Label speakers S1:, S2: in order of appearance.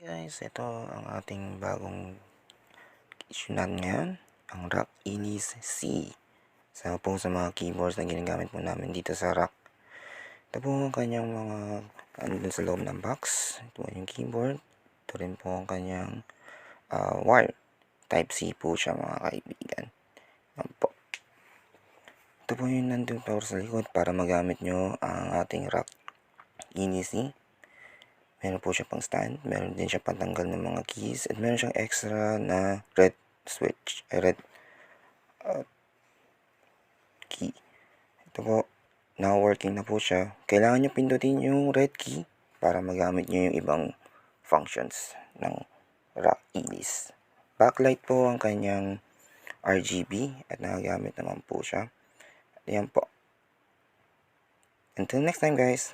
S1: Guys, ito ang ating bagong issue natin ngayon, ang ROG Inis C. Isa po sa mga keyboards na ginagamit po namin dito sa ROG. Ito po ang kanyang mga andun sa loob ng box. Ito po yung keyboard. Ito rin po ang kanyang wire. Type C po siya, mga kaibigan. Yan po. Ito po yung nandun po sa likod para magamit nyo ang ating ROG Inis C. Meron po siya pang stand, meron din siya pantanggal ng mga keys, at meron siyang extra na red switch, red key. Ito po, now working na po siya. Kailangan nyo pindutin yung red key para magamit nyo yung ibang functions ng ROG Inis. Backlight po ang kanyang RGB at nagagamit naman po siya. Ayan po. Until next time, guys.